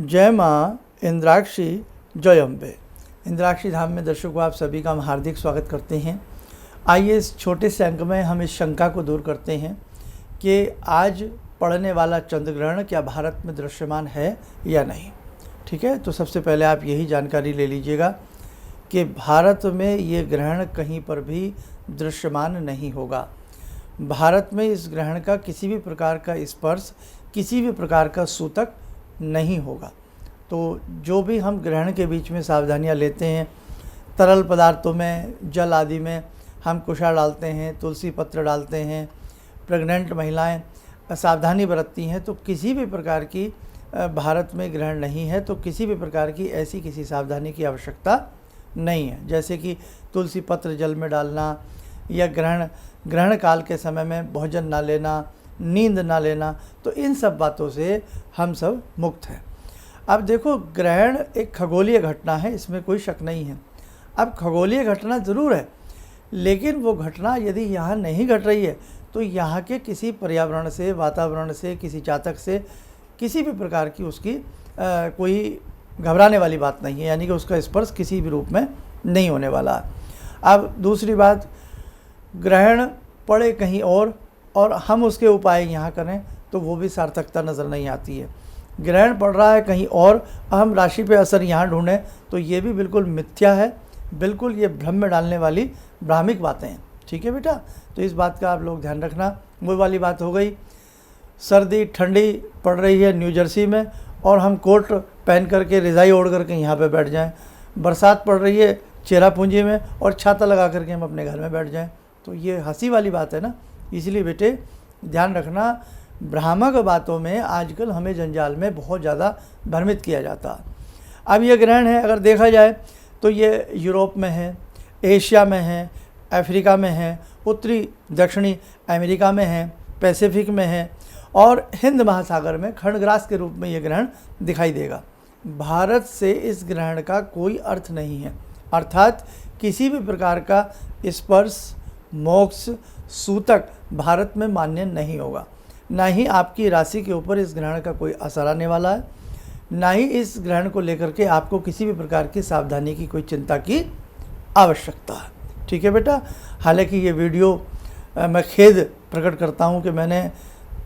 जय माँ इंद्राक्षी जय अम्बे। इंद्राक्षी धाम में दर्शकों आप सभी का हम हार्दिक स्वागत करते हैं। आइए इस छोटे से अंक में हम इस शंका को दूर करते हैं कि आज पड़ने वाला चंद्र ग्रहण क्या भारत में दृश्यमान है या नहीं। ठीक है, तो सबसे पहले आप यही जानकारी ले लीजिएगा कि भारत में ये ग्रहण कहीं पर भी दृश्यमान नहीं होगा। भारत में इस ग्रहण का किसी भी प्रकार का स्पर्श, किसी भी प्रकार का सूतक नहीं होगा। तो जो भी हम ग्रहण के बीच में सावधानियां लेते हैं, तरल पदार्थों में, जल आदि में हम कुशा डालते हैं, तुलसी पत्र डालते हैं, प्रेग्नेंट महिलाएं सावधानी बरतती हैं, तो किसी भी प्रकार की भारत में ग्रहण नहीं है, तो किसी भी प्रकार की ऐसी किसी सावधानी की आवश्यकता नहीं है। जैसे कि तुलसी पत्र जल में डालना या ग्रहण काल के समय में भोजन ना लेना, नींद ना लेना, तो इन सब बातों से हम सब मुक्त हैं। अब देखो, ग्रहण एक खगोलीय घटना है, इसमें कोई शक नहीं है। अब खगोलीय घटना ज़रूर है, लेकिन वो घटना यदि यहाँ नहीं घट रही है तो यहाँ के किसी पर्यावरण से, वातावरण से, किसी जातक से किसी भी प्रकार की उसकी कोई घबराने वाली बात नहीं है, यानी कि उसका स्पर्श किसी भी रूप में नहीं होने वाला है। अब दूसरी बात, ग्रहण पड़े कहीं और हम उसके उपाय यहाँ करें तो वो भी सार्थकता नज़र नहीं आती है। ग्रहण पड़ रहा है कहीं और, हम राशि पे असर यहाँ ढूंढें तो ये भी बिल्कुल मिथ्या है, बिल्कुल ये भ्रम में डालने वाली भ्रामिक बातें हैं। ठीक है बेटा, तो इस बात का आप लोग ध्यान रखना। वो वाली बात हो गई, सर्दी ठंडी पड़ रही है न्यू जर्सी में और हम कोट पहन करके, रज़ाई ओढ़ करके यहाँ पे बैठ जाएं। बरसात पड़ रही है चेरापूंजी में और छाता लगा करके हम अपने घर में बैठ जाएं, तो ये हंसी वाली बात है ना। इसलिए बेटे ध्यान रखना, भ्रामक बातों में आजकल हमें जंजाल में बहुत ज़्यादा भ्रमित किया जाता है। अब ये ग्रहण है, अगर देखा जाए तो ये यूरोप में है, एशिया में है, अफ्रीका में है, उत्तरी दक्षिणी अमेरिका में है, पैसिफिक में है और हिंद महासागर में खंडग्रास के रूप में ये ग्रहण दिखाई देगा। भारत से इस ग्रहण का कोई अर्थ नहीं है, अर्थात किसी भी प्रकार का स्पर्श, मोक्ष, सूतक भारत में मान्य नहीं होगा। ना ही आपकी राशि के ऊपर इस ग्रहण का कोई असर आने वाला है, ना ही इस ग्रहण को लेकर के आपको किसी भी प्रकार की सावधानी की कोई चिंता की आवश्यकता है। ठीक है बेटा, हालांकि ये वीडियो मैं खेद प्रकट करता हूँ कि मैंने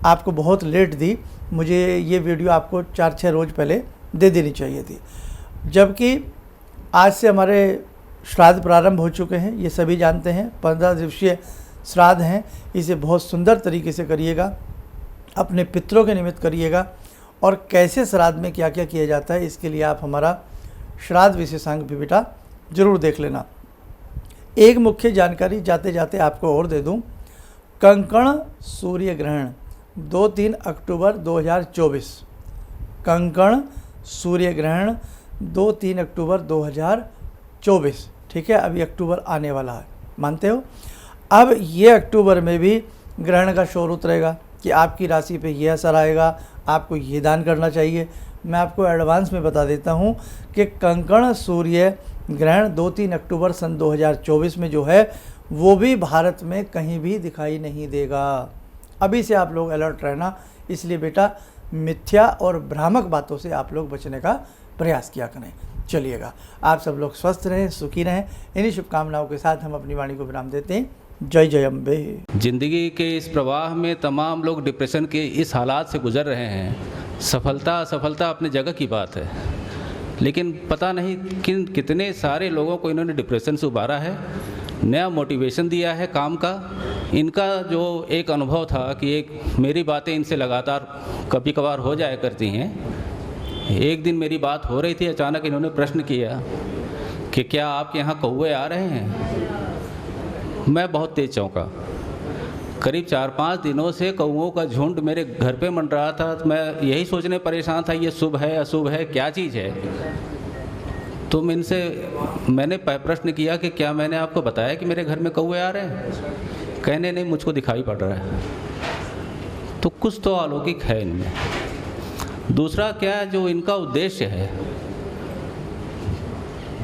आपको बहुत लेट दी। मुझे ये वीडियो आपको 4-6 रोज़ पहले दे देनी चाहिए थी, जबकि आज से हमारे श्राद्ध प्रारंभ हो चुके हैं, ये सभी जानते हैं। 15 दिवसीय श्राद्ध हैं, इसे बहुत सुंदर तरीके से करिएगा, अपने पितरों के निमित्त करिएगा। और कैसे श्राद्ध में क्या क्या किया जाता है, इसके लिए आप हमारा श्राद्ध विशेषांक भी बेटा जरूर देख लेना। एक मुख्य जानकारी जाते जाते आपको और दे दूं, कंकण सूर्य ग्रहण 2-3 अक्टूबर 2024, कंकण सूर्य ग्रहण 2-3 अक्टूबर 2024। ठीक है, अभी अक्टूबर आने वाला है, मानते हो। अब ये अक्टूबर में भी ग्रहण का शोर उतरेगा कि आपकी राशि पे ये असर आएगा, आपको ये दान करना चाहिए। मैं आपको एडवांस में बता देता हूँ कि कंकण सूर्य ग्रहण 2-3 अक्टूबर सन 2024 में जो है वो भी भारत में कहीं भी दिखाई नहीं देगा। अभी से आप लोग अलर्ट रहना। इसलिए बेटा मिथ्या और भ्रामक बातों से आप लोग बचने का प्रयास किया करें। चलिएगा, आप सब लोग स्वस्थ रहें, सुखी रहें। इन्हीं शुभकामनाओं के साथ हम अपनी वाणी को विराम देते हैं। जय जय अम्बे। जिंदगी के इस प्रवाह में तमाम लोग डिप्रेशन के इस हालात से गुजर रहे हैं। सफलता असफलता अपनी जगह की बात है, लेकिन पता नहीं कितने सारे लोगों को इन्होंने डिप्रेशन से उबारा है, नया मोटिवेशन दिया है काम का। इनका जो एक अनुभव था कि एक मेरी बातें इनसे लगातार कभी कभार हो जाया करती हैं। एक दिन मेरी बात हो रही थी, अचानक इन्होंने प्रश्न किया कि क्या आपके यहाँ कौवे आ रहे हैं। मैं बहुत तेज चौंका। करीब 4-5 दिनों से कौओं का झुंड मेरे घर पे मंड रहा था। तो मैं यही सोचने परेशान था, ये शुभ है अशुभ है, क्या चीज़ है। तो मैंने प्रश्न किया कि क्या मैंने आपको बताया कि मेरे घर में कौवे आ रहे हैं। कहने नहीं, मुझको दिखाई पड़ रहा है। तो कुछ तो अलौकिक है इनमें। दूसरा क्या, जो इनका उद्देश्य है,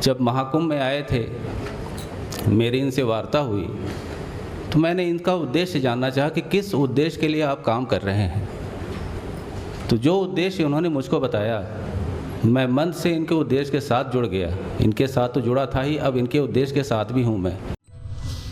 जब महाकुंभ में आए थे, मेरी इनसे वार्ता हुई तो मैंने इनका उद्देश्य जानना चाहा कि किस उद्देश्य के लिए आप काम कर रहे हैं। तो जो उद्देश्य उन्होंने मुझको बताया मैं मन से इनके उद्देश्य के साथ जुड़ गया। इनके साथ तो जुड़ा था ही, अब इनके उद्देश्य के साथ भी हूँ मैं।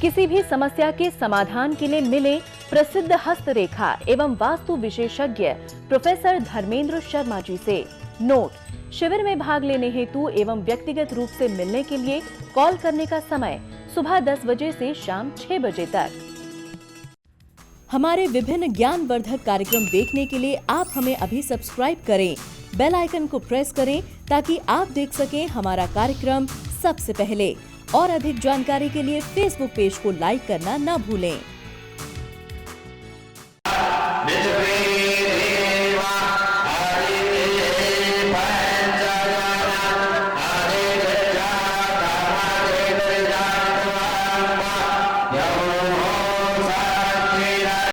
किसी भी समस्या के समाधान के लिए मिले प्रसिद्ध हस्तरेखा एवं वास्तु विशेषज्ञ प्रोफेसर धर्मेंद्र शर्मा जी से। नोट: शिविर में भाग लेने हेतु एवं व्यक्तिगत रूप से मिलने के लिए कॉल करने का समय सुबह 10 बजे से शाम 6 बजे तक। हमारे विभिन्न ज्ञानवर्धक कार्यक्रम देखने के लिए आप हमें अभी सब्सक्राइब करें, बेल आइकन को प्रेस करें ताकि आप देख सकें हमारा कार्यक्रम सबसे पहले। और अधिक जानकारी के लिए फेसबुक पेज को लाइक करना न भूलें।